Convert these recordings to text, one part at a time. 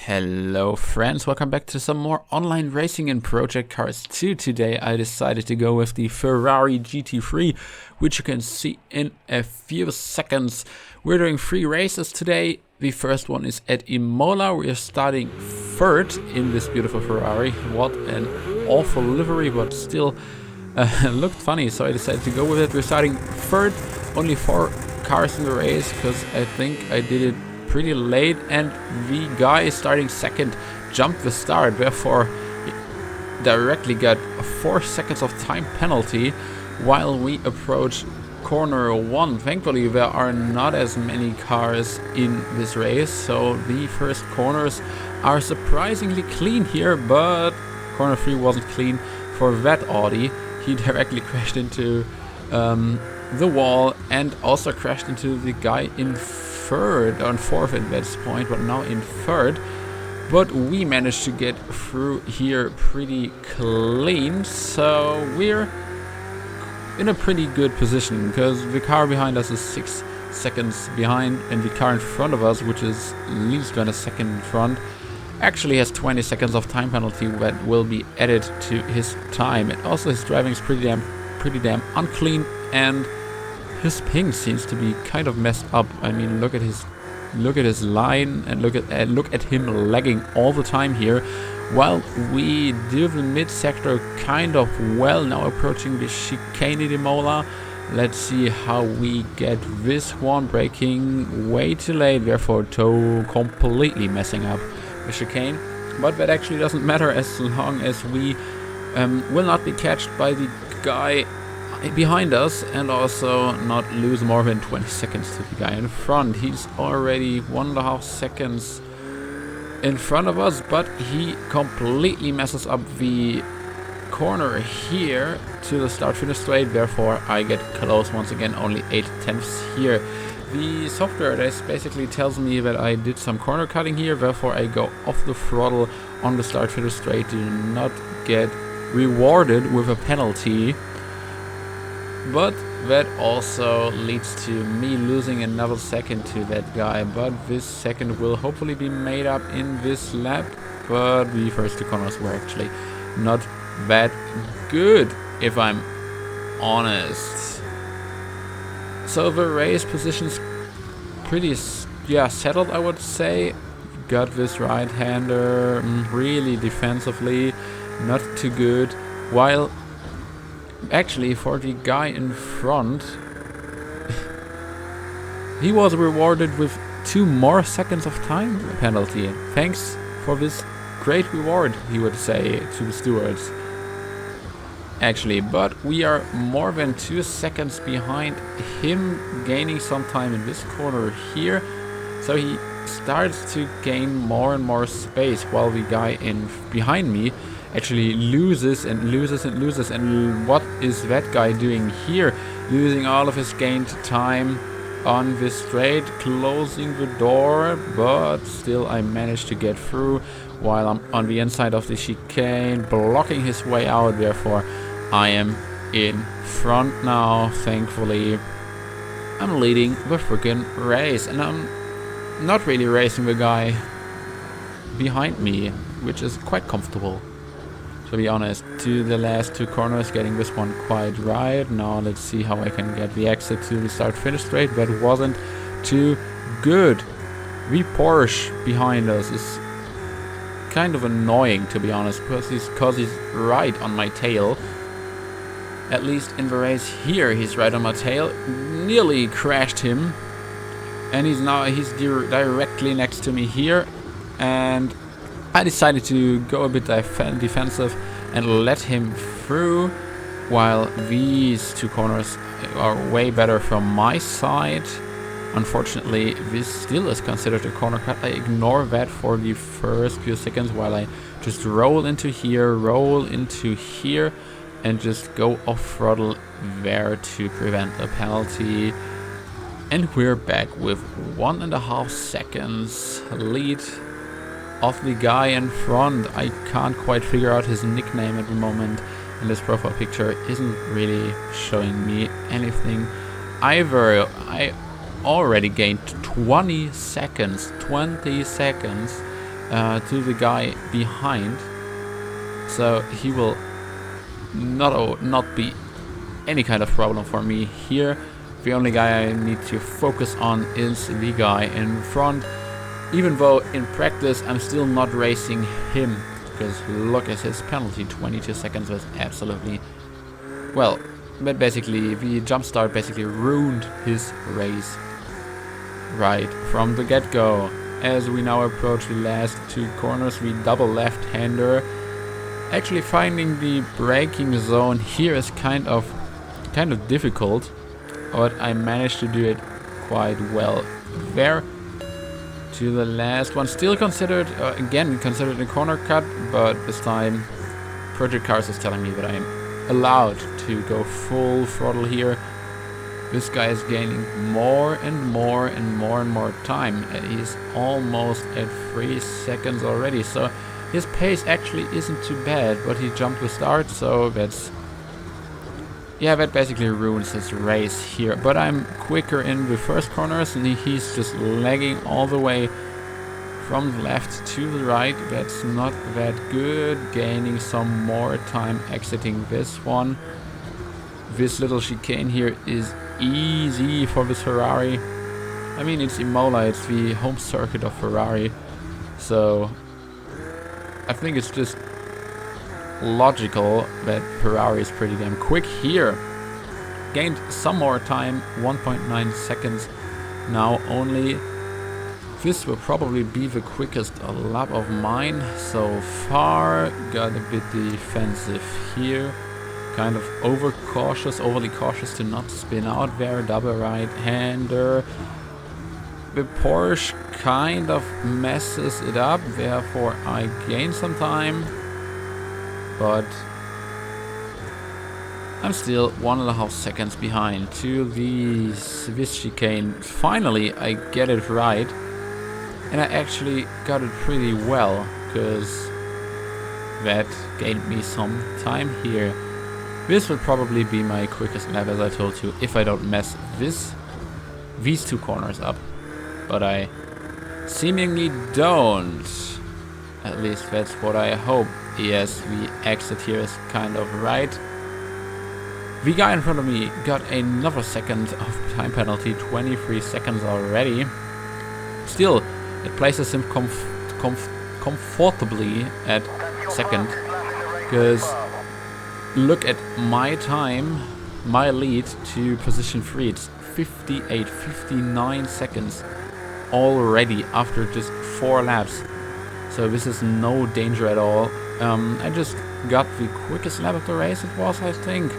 Hello friends, welcome back to some more online racing in Project Cars 2. Today I decided to go with the Ferrari GT3, which you can see in a few seconds. We're doing 3 races today. The first one is at Imola. We are starting third in this beautiful Ferrari. What an awful livery, but still looked funny, so I decided to go with it. We're starting third, only 4 cars in the race, because I think I did it pretty late, and the guy starting second jumped the start, therefore he directly got 4 seconds of time penalty while we approach corner 1. Thankfully there are not as many cars in this race, so the first corners are surprisingly clean here, but corner 3 wasn't clean for that Audi. He directly crashed into the wall and also crashed into the guy in third, on fourth at this point, but now in third. But we managed to get through here pretty clean, so we're in a pretty good position, because the car behind us is 6 seconds behind, and the car in front of us, which is least than a second in front, actually has 20 seconds of time penalty that will be added to his time. And also his driving is pretty damn unclean, and his ping seems to be kind of messed up. I mean, look at his line, and look at him lagging all the time here. While we do the mid sector kind of well, now approaching the chicane at Imola. Let's see how we get this one, braking way too late, therefore completely messing up the chicane. But that actually doesn't matter, as long as we will not be catched by the guy behind us, and also not lose more than 20 seconds to the guy in front. He's already 1.5 seconds in front of us, but he completely messes up the corner here to the start finish straight, therefore I get close once again, only 8 tenths here. The software basically tells me that I did some corner cutting here, therefore I go off the throttle on the start finish straight to not get rewarded with a penalty. But that also leads to me losing another second to that guy, but this second will hopefully be made up in this lap. But the first 2 corners were actually not that good, if I'm honest. So the race position's pretty settled, I would say. Got this right-hander really defensively, not too good, while actually for the guy in front he was rewarded with 2 more seconds of time penalty. Thanks for this great reward, he would say to the stewards actually. But we are more than 2 seconds behind him, gaining some time in this corner here, so he starts to gain more and more space, while the guy in behind me actually loses and loses and loses. And what is that guy doing here? Losing all of his gained time on this straight, closing the door, but still I managed to get through while I'm on the inside of the chicane, blocking his way out. Therefore I am in front now, thankfully. I'm leading the freaking race, and I'm not really racing the guy behind me, which is quite comfortable, to be honest. To the last 2 corners, getting this one quite right. Now let's see how I can get the exit to the start finish straight. That wasn't too good. The Porsche behind us is kind of annoying, to be honest, because he's right on my tail. At least in the race here he's right on my tail. Nearly crashed him, and he's directly next to me here, and I decided to go a bit defensive and let him through, while these 2 corners are way better from my side. Unfortunately, this still is considered a corner cut. I ignore that for the first few seconds while I just roll into here, and just go off throttle there to prevent a penalty. And we're back with 1.5 seconds lead of the guy in front. I can't quite figure out his nickname at the moment, and this profile picture isn't really showing me anything either. I already gained 20 seconds to the guy behind, so he will not be any kind of problem for me here. The only guy I need to focus on is the guy in front, even though in practice I'm still not racing him, because look at his penalty, 22 seconds was absolutely, well, but basically the jump start basically ruined his race right from the get-go. As we now approach the last two corners, the double left-hander. Actually finding the braking zone here is kind of difficult, but I managed to do it quite well there. To the last one, still considered, again considered a corner cut, but this time Project Cars is telling me that I'm allowed to go full throttle here. This guy is gaining more and more time. He's almost at 3 seconds already, so his pace actually isn't too bad, but he jumped the start, so that's, yeah, that basically ruins his race here. But I'm quicker in the first corners, and he's just lagging all the way from the left to the right. That's not that good. Gaining some more time exiting this one. This little chicane here is easy for this Ferrari. I mean, it's Imola, it's the home circuit of Ferrari, so I think it's just logical that Ferrari is pretty damn quick here. Gained some more time, 1.9 seconds now only. This will probably be the quickest lap of mine so far. Got a bit defensive here. Kind of overly cautious to not spin out there. Double right-hander. The Porsche kind of messes it up, therefore I gain some time. But I'm still 1.5 seconds behind to the Swiss chicane. Finally I get it right. And I actually got it pretty well, because that gained me some time here. This will probably be my quickest lap, as I told you, if I don't mess these two corners up. But I seemingly don't. At least that's what I hope. Yes, the exit here is kind of right. The guy in front of me got another second of time penalty, 23 seconds already. Still, it places him comfortably at second, because look at my time, my lead to position 3. It's 59 seconds already after just 4 laps. So this is no danger at all. I just got the quickest lap of the race, it was, I think.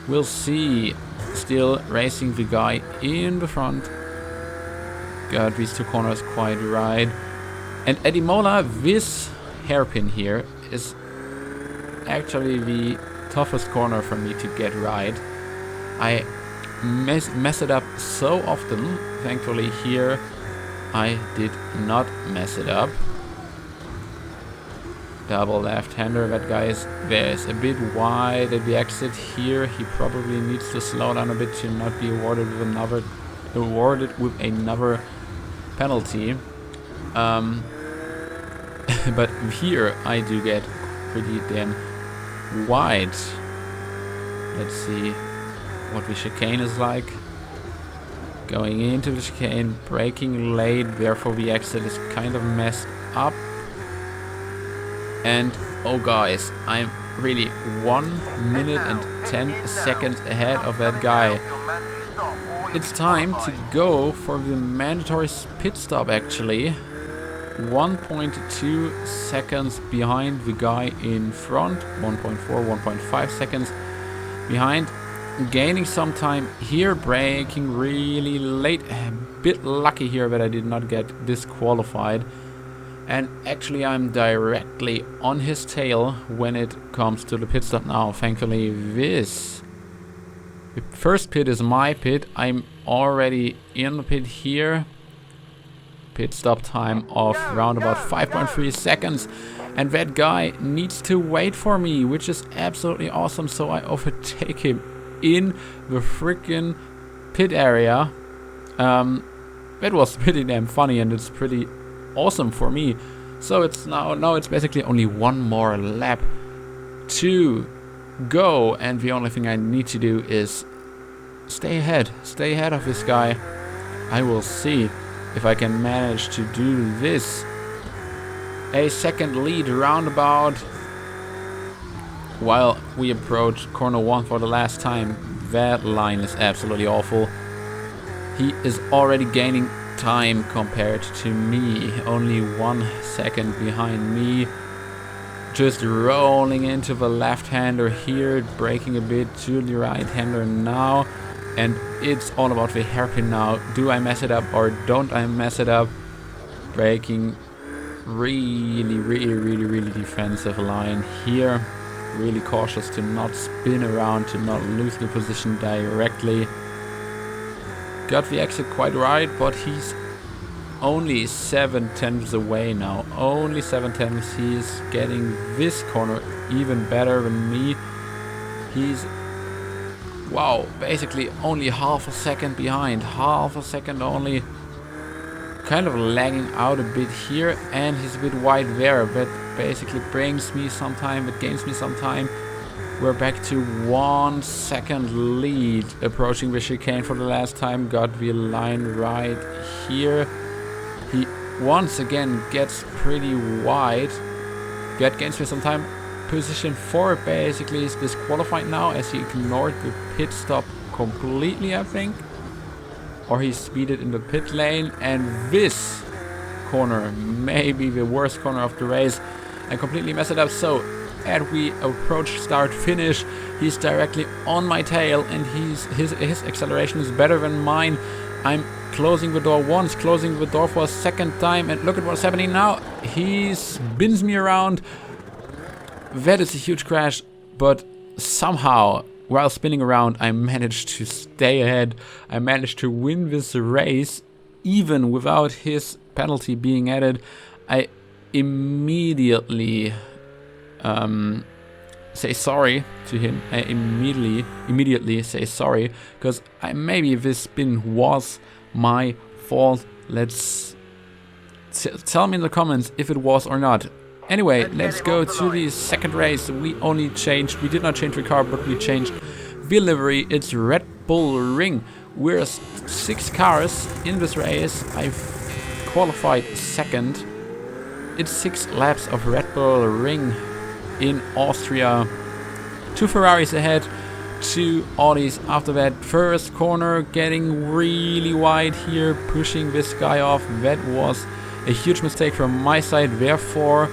We'll see. Still racing the guy in the front. Got these two corners quite right. And at Imola, this hairpin here is actually the toughest corner for me to get right. I mess it up so often. Thankfully here I did not mess it up. Double left-hander, that guy is a bit wide at the exit here. He probably needs to slow down a bit to not be awarded with another penalty. But here I do get pretty damn wide. Let's see what the chicane is like. Going into the chicane, braking late, therefore the exit is kind of messed up. And oh guys, I'm really 1 minute and 10 seconds ahead of that guy. It's time to go for the mandatory pit stop actually. 1.2 seconds behind the guy in front, 1.4, 1.5 seconds behind. Gaining some time here, braking really late. A bit lucky here that I did not get disqualified. And actually I'm directly on his tail when it comes to the pit stop now. Thankfully the first pit is my pit. I'm already in the pit here. Pit stop time of around about 5.3 seconds. And that guy needs to wait for me, which is absolutely awesome. So I overtake him in the freaking pit area. That was pretty damn funny, and it's pretty awesome for me So it's now it's basically only one more lap to go, and the only thing I need to do is stay ahead of this guy. I will see if I can manage to do this. A second lead roundabout while we approach corner 1 for the last time. That line is absolutely awful. He is already gaining time compared to me, only 1 second behind me. Just rolling into the left-hander here, braking a bit to the right-hander now, and it's all about the hairpin now. Do I mess it up or don't I mess it up? Braking really defensive line here. Really cautious to not spin around, to not lose the position directly. Got the exit quite right, but he's only 7/10 away now. Only 7/10. He's getting this corner even better than me. He's, wow, basically only half a second behind. Half a second only. Kind of lagging out a bit here, and he's a bit wide there. That basically brings me some time. It gains me some time. We're back to 1 second lead. Approaching the chicane for the last time. Got the line right here. He once again gets pretty wide. Gains me some time. Position 4 basically is disqualified now, as he ignored the pit stop completely, I think. Or he speeded in the pit lane, and this corner, maybe the worst corner of the race, I completely messed it up. So as we approach start finish, he's directly on my tail, and his acceleration is better than mine. I'm closing the door once, closing the door for a second time, and look at what's happening now. He spins me around. That is a huge crash, but somehow, while spinning around, I managed to stay ahead. I managed to win this race, even without his penalty being added. I immediately say sorry to him. I immediately say sorry, because maybe this spin was my fault. Let's tell me in the comments if it was or not. Anyway, let's go to the second race. We did not change the car, but we changed the livery. It's Red Bull Ring. We're 6 cars in this race. I've qualified second. It's 6 laps of Red Bull Ring in Austria. 2 Ferraris ahead, 2 Audis after that. First corner getting really wide here, pushing this guy off. That was a huge mistake from my side, therefore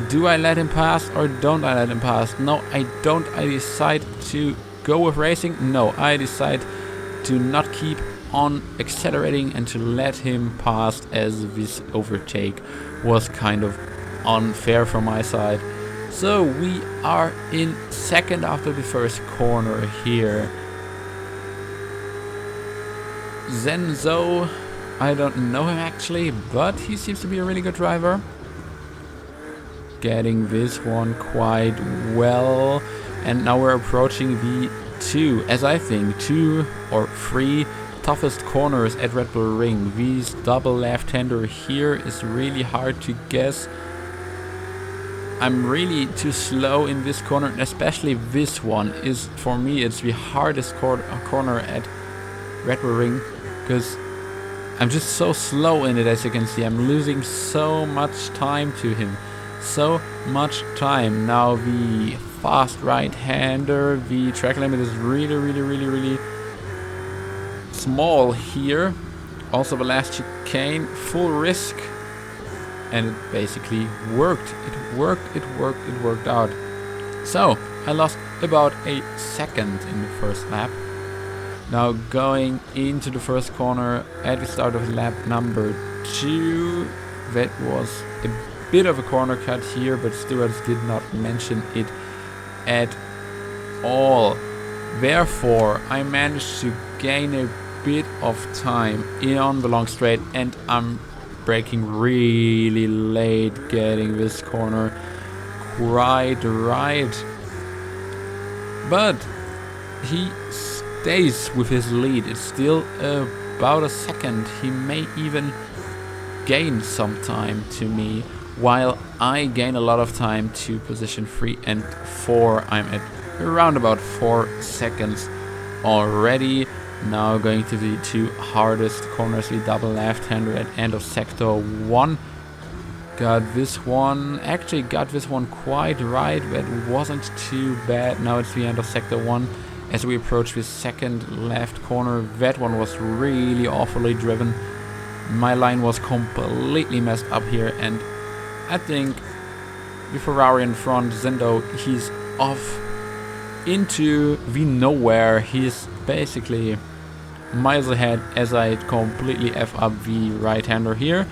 do I let him pass or don't I let him pass? No, I don't. I decide to go with racing. No, I decide to not keep on accelerating and to let him pass, as this overtake was kind of unfair from my side. So we are in second after the first corner here. Zenzo, I don't know him actually, but he seems to be a really good driver. Getting this one quite well, and now we're approaching the 2, as I think, 2 or 3 toughest corners at Red Bull Ring. These double left-hander here is really hard to guess. I'm really too slow in this corner, and especially this one is, for me, it's the hardest corner at Red Bull Ring, because I'm just so slow in it. As you can see, I'm losing so much time to him. So much time. Now the fast right-hander, the track limit is really small here. Also the last chicane, full risk, and it basically worked. It worked out. So I lost about a second in the first lap. Now going into the first corner at the start of lap number 2. That was a bit of a corner cut here, but stewards did not mention it at all. Therefore, I managed to gain a bit of time on the long straight, and I'm braking really late, getting this corner quite right. But he stays with his lead. It's still about a second. He may even gain some time to me, while I gain a lot of time to position 3 and 4. I'm at around about 4 seconds already. Now going to the 2 hardest corners, the double left-hander at end of sector 1. Got this one quite right, but wasn't too bad. Now it's the end of sector 1. As we approach the second left corner, that one was really awfully driven. My line was completely messed up here, and I think the Ferrari in front, Zendo, he's off into the nowhere. He's basically miles ahead as I completely F up the right-hander here.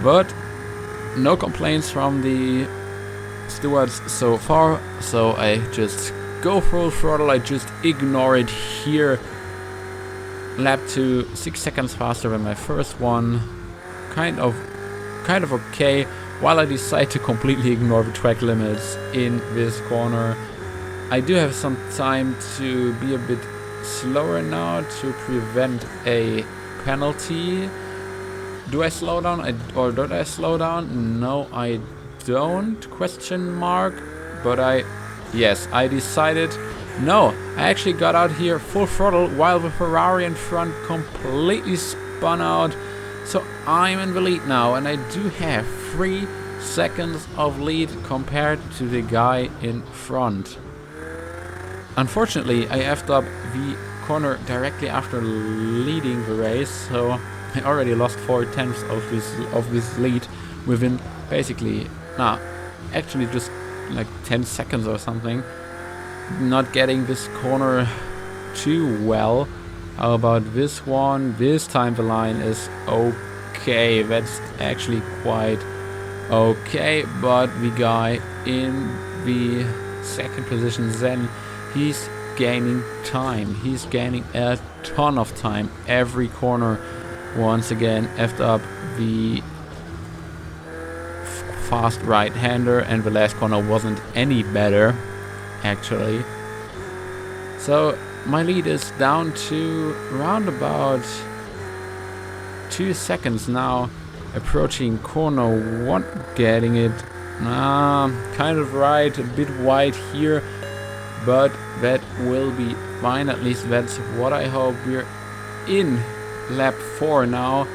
But no complaints from the stewards so far, so I just go full throttle. I just ignore it here. Lap 2, 6 seconds faster than my first one. Kind of okay, while I decide to completely ignore the track limits in this corner. I do have some time to be a bit slower now to prevent a penalty. Do I slow down or don't I slow down? No, I don't, question mark. But yes, I decided, no, I actually got out here full throttle while the Ferrari in front completely spun out. So I'm in the lead now, and I do have 3 seconds of lead compared to the guy in front. Unfortunately, I effed up the corner directly after leading the race, so I already lost 4/10 of this lead within basically, actually just like 10 seconds or something. Not getting this corner too well. How about this one? This time the line is okay. That's actually quite okay, but the guy in the second position, Zen, he's gaining time. He's gaining a ton of time. Every corner, once again, effed up the fast right-hander, and the last corner wasn't any better, actually. So my lead is down to around about 2 seconds now. Approaching corner 1, getting it kind of right, a bit wide here, but that will be fine. At least that's what I hope. We're in lap 4 now.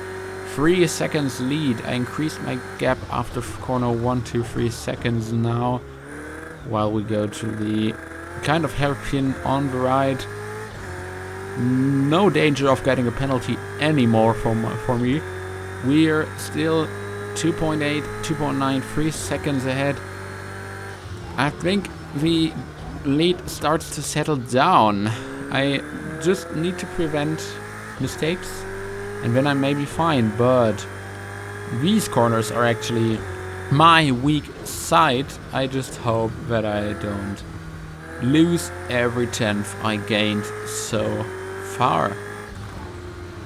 3 seconds lead. I increased my gap after corner 1 to 3 seconds now, while we go to the kind of hairpin on the right. No danger of getting a penalty anymore for me. We're still 2.8, 2.9, 3 seconds ahead. I think the lead starts to settle down. I just need to prevent mistakes, and then I may be fine. But these corners are actually my weak side. I just hope that I don't lose every 10th I gained so far.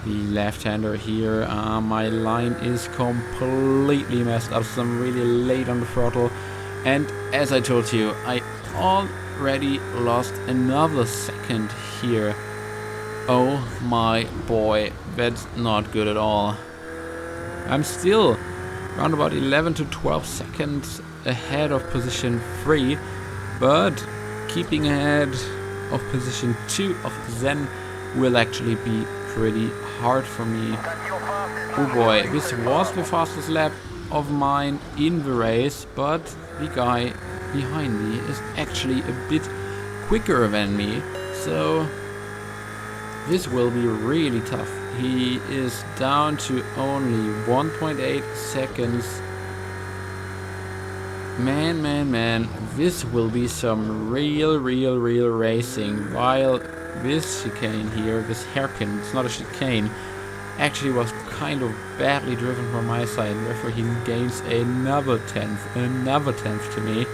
The left-hander here, my line is completely messed up, so I'm really late on the throttle. And as I told you, I already lost another second here. Oh my boy, that's not good at all. I'm still around about 11 to 12 seconds ahead of position 3, but keeping ahead of position 2 of Zen will actually be pretty hard for me. Oh boy, this was the fastest lap of mine in the race, but the guy behind me is actually a bit quicker than me, so this will be really tough. He is down to only 1.8 seconds. Man, this will be some real racing, while this chicane here, this hairpin, it's not a chicane, actually was kind of badly driven from my side, therefore he gains another 10th to me.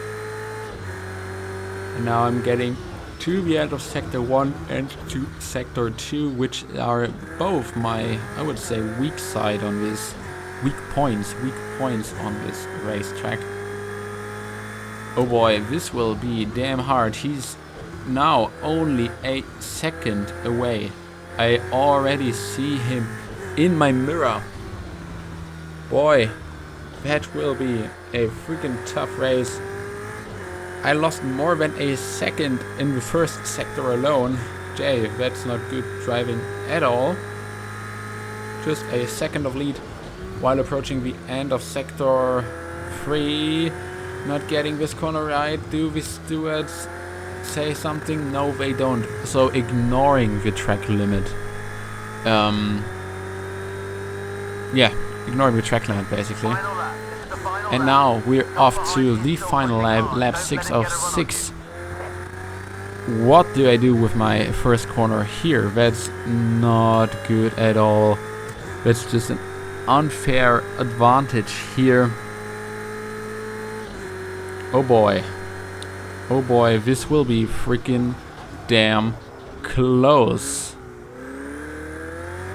And now I'm getting to the end of sector 1 and to sector 2, which are both my, I would say, weak side on this, weak points on this racetrack. Oh boy, this will be damn hard. He's now only a second away. I already see him in my mirror. Boy, that will be a freaking tough race. I lost more than a second in the first sector alone. Jay, that's not good driving at all. Just a second of lead while approaching the end of sector 3. Not getting this corner right. Do the stewards say something? No, they don't. So ignoring the track limit. Yeah, ignoring the track limit basically. And now we're off to the final lap 6 of 6. What do I do with my first corner here? That's not good at all. That's just an unfair advantage here. Oh boy. Oh boy, this will be freaking damn close.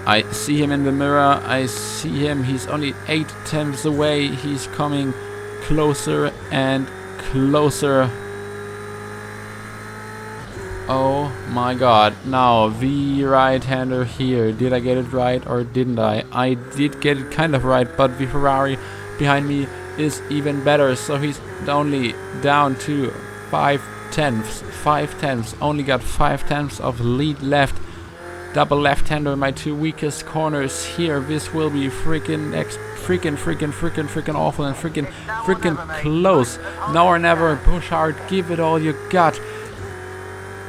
I see him in the mirror, I see him, he's only 8 tenths away, he's coming closer and closer. Oh my god, now the right-hander here, did I get it right or didn't I? I did get it kind of right, but the Ferrari behind me is even better, so he's only down to 5 tenths, only got 5 tenths of lead left. Double left-hander, my 2 weakest corners here. This will be freaking awful and freaking close. Now or never, push hard, give it all you got.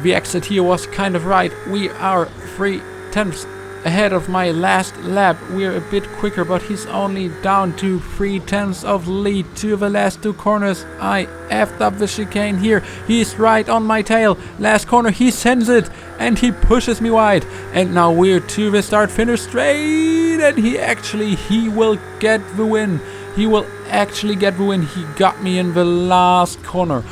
The exit here was kind of right. We are 3 tenths ahead of my last lap. We're a bit quicker, but he's only down to 3 tenths of lead to the last 2 corners. I effed up the chicane here. He's right on my tail. Last corner, he sends it and he pushes me wide. And now we're to the start-finish straight, and he will get the win. He will actually get the win. He got me in the last corner.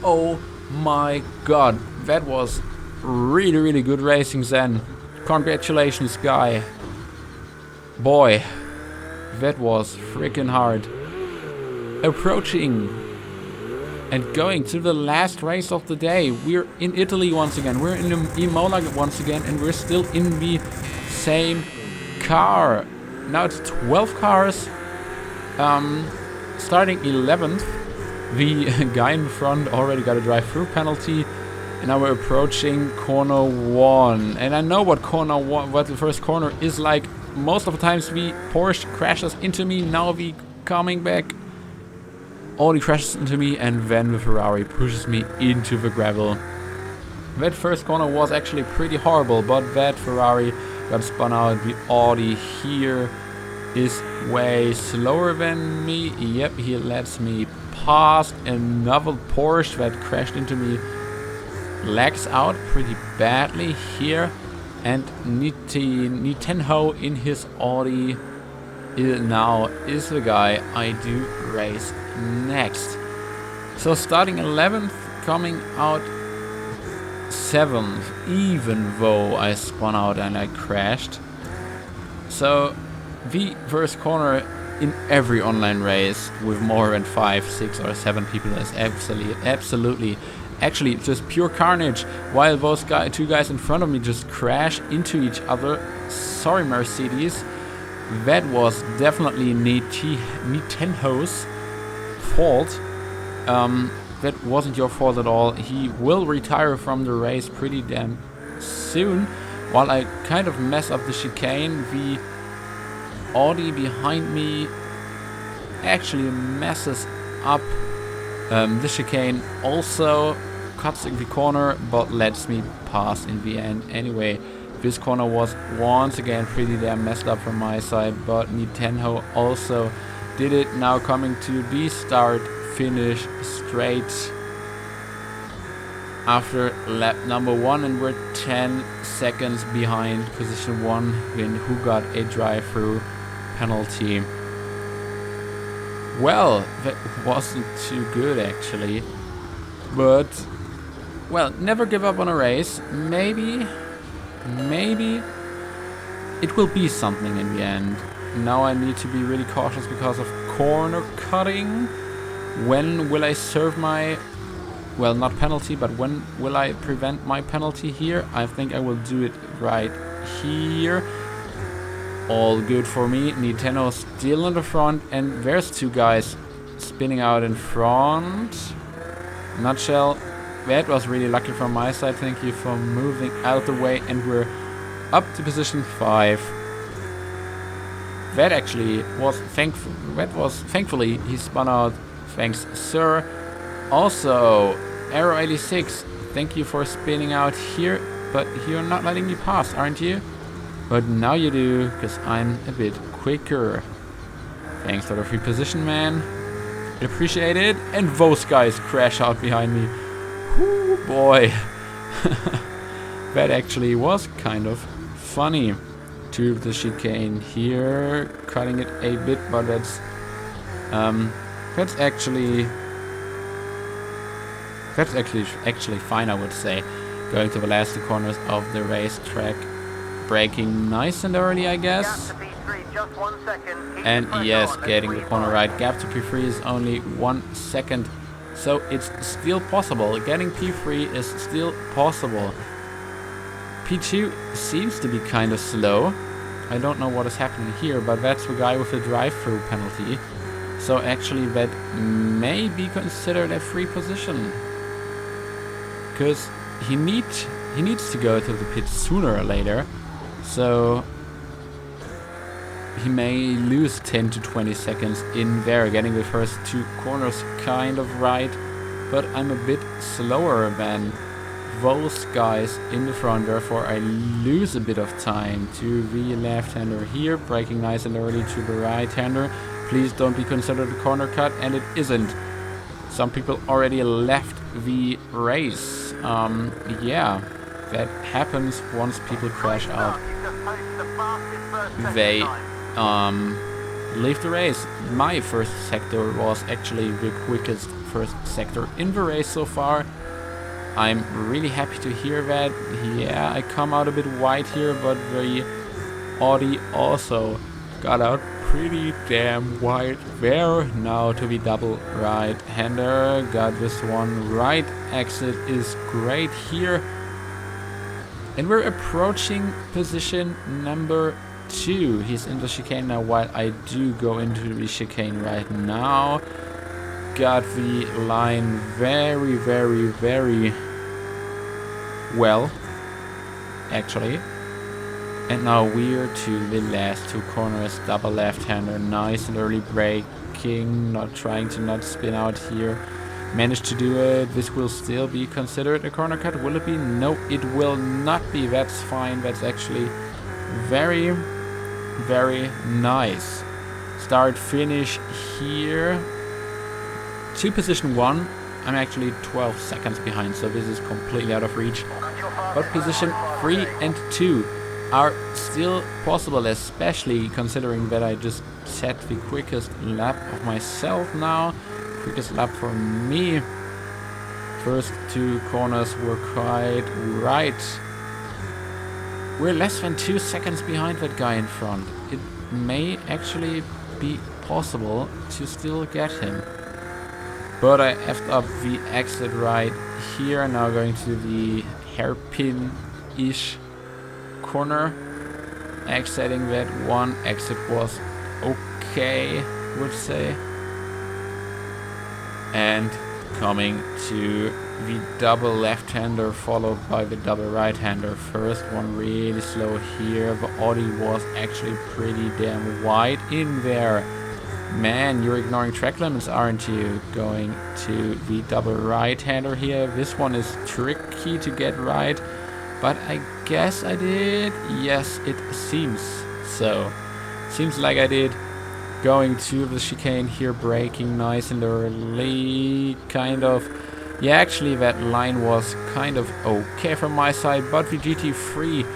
Oh my god, that was really good racing then. Congratulations, guy. Boy, that was freaking hard. Approaching and going to the last race of the day. We're in Italy once again. We're in Imola once again, and we're still in the same car. Now it's 12 cars. Starting 11th. The guy in front already got a drive-through penalty. And now we're approaching corner 1. And I know what corner 1, what the first corner is like. Most of the times the Porsche crashes into me. Now the coming back, only crashes into me, and then the Ferrari pushes me into the gravel. That first corner was actually pretty horrible, but that Ferrari got spun out. The Audi here is way slower than me. Yep, he lets me pass. Another Porsche that crashed into me lags out pretty badly here, and Nitenho in his Audi now is the guy I do race next. So starting 11th, coming out 7th, even though I spun out and I crashed. So the first corner in every online race with more than 5, 6 or 7 people is absolutely actually just pure carnage, while those two guys in front of me just crash into each other. Sorry, Mercedes. That was definitely Nitenho's fault. That wasn't your fault at all. He will retire from the race pretty damn soon. While I kind of mess up the chicane, the Audi behind me actually messes up the chicane also. Cuts in the corner, but lets me pass in the end. Anyway, this corner was once again pretty damn messed up from my side, but Nitenho also did it. Now coming to the start finish straight after lap number 1, and we're 10 seconds behind position 1, who got a drive-through penalty. Well, that wasn't too good actually, but well, never give up on a race. Maybe it will be something in the end. Now I need to be really cautious because of corner cutting. When will I serve my, well, not penalty, but when will I prevent my penalty here? I think I will do it right here. all good for me. Nintendo still in the front, and there's two guys spinning out in front. Nutshell, that was really lucky from my side. Thank you for moving out the way, and we're up to position 5. That actually was thankfully he spun out. Thanks, sir. Also, Arrow 86, thank you for spinning out here, but you're not letting me pass, aren't you? But now you do, because I'm a bit quicker. Thanks for the free position, man. Appreciate it. And those guys crash out behind me. Whoo, boy. That actually was kind of funny. To the chicane here, cutting it a bit, but that's actually fine, I would say. Going to the last 2 corners of the racetrack, braking nice and early, I guess. And yes, getting the corner right. Gap to P3 is only 1 second, so it's still possible. Getting P3 is still possible. P2 seems to be kind of slow. I don't know what is happening here, but that's the guy with the drive-through penalty. So actually that may be considered a free position. Because he needs to go to the pit sooner or later. So he may lose 10 to 20 seconds in there, getting the first 2 corners kind of right. But I'm a bit slower than those guys in the front, therefore I lose a bit of time to the left-hander here, braking nice and early to the right-hander. Please don't be considered a corner cut, and it isn't. Some people already left the race. Yeah, that happens once people crash out. They leave the race. My first sector was actually the quickest first sector in the race so far. I'm really happy to hear that. Yeah, I come out a bit wide here, but the Audi also got out pretty damn wide there. Now to the double right-hander. Got this one right. Exit is great here. And we're approaching position number 2. He's in the chicane now while I do go into the chicane right now. Got the line very, very, very well, actually. And now we're to the last 2 corners. Double left-hander, nice and early braking, not trying to not spin out here. Managed to do it. This will still be considered a corner cut. Will it be? No, it will not be. That's fine. That's actually very, very nice. Start finish here. To position 1, I'm actually 12 seconds behind, so this is completely out of reach. But position 3 and 2 are still possible, especially considering that I just set the quickest lap of myself now. Quickest lap for me. First 2 corners were quite right. We're less than 2 seconds behind that guy in front. It may actually be possible to still get him. But I effed up the exit right here. Now going to the hairpin-ish corner. Exiting that one. Exit was okay, I would say. And coming to the double left-hander followed by the double right-hander. First one really slow here. The Audi was actually pretty damn wide in there. Man, you're ignoring track limits, aren't you? Going to the double right-hander here. This one is tricky to get right, but I guess I did. Yes, it seems so. Seems like I did. Going to the chicane here, braking nice and early. Kind of. Yeah, actually that line was kind of okay from my side, but the GT3...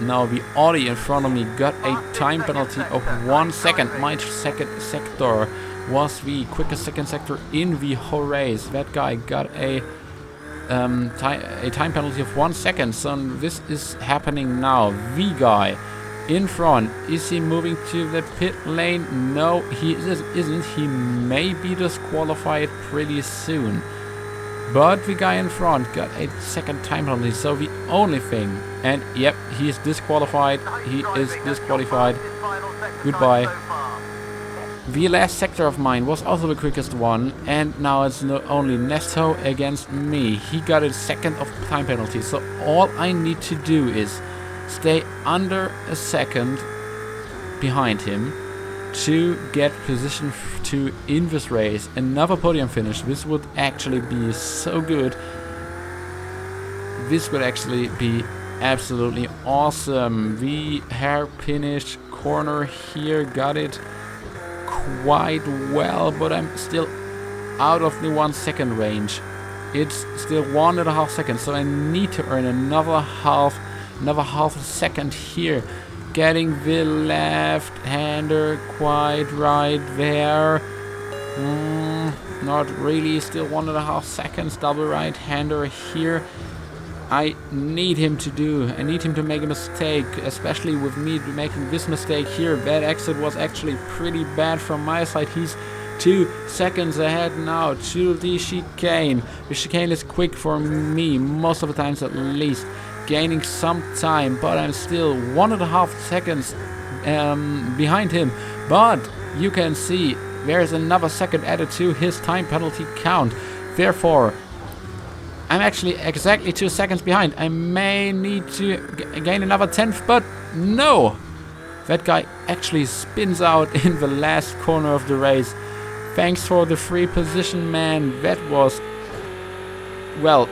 now the Audi in front of me got a time penalty of 1 second. My second sector was the quickest second sector in the whole race. That guy got a time penalty of 1 second. So this is happening now. The guy in front, is he moving to the pit lane? No, he isn't. He may be disqualified pretty soon. But the guy in front got a second time penalty, so the only thing, and yep, he is disqualified, goodbye. The last sector of mine was also the quickest one, and now it's only Nesto against me. He got a second of time penalty, so all I need to do is stay under a second behind him to get position to in this race. Another podium finish. This would actually be so good. This would actually be absolutely awesome. The hairpinish corner here got it quite well, but I'm still out of the 1 second range. It's still 1.5 seconds, so I need to earn another half a second here. Getting the left-hander quite right there. Not really, still 1.5 seconds. Double right-hander here. I need him to make a mistake, especially with me making this mistake here. That exit was actually pretty bad from my side. He's 2 seconds ahead now to the chicane. The chicane is quick for me, most of the times at least, gaining some time, but I'm still 1.5 seconds behind him. But you can see there's another second added to his time penalty count. Therefore, I'm actually exactly 2 seconds behind. I may need to gain another 10th, but no! That guy actually spins out in the last corner of the race. Thanks for the free position, man. That was, well,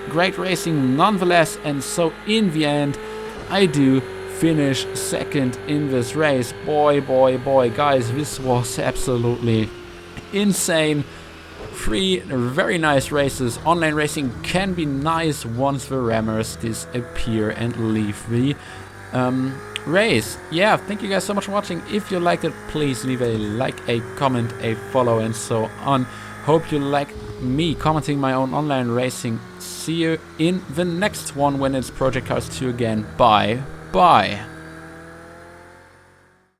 great racing nonetheless. And so in the end, I do finish second in this race. Boy, guys, this was absolutely insane. 3 very nice races. Online racing can be nice once the rammers disappear and leave the race. Yeah, thank you guys so much for watching. If you liked it, please leave a like, a comment, a follow, and so on. Hope you like me commenting my own online racing. See you in the next one when it's Project Cars 2 again. Bye.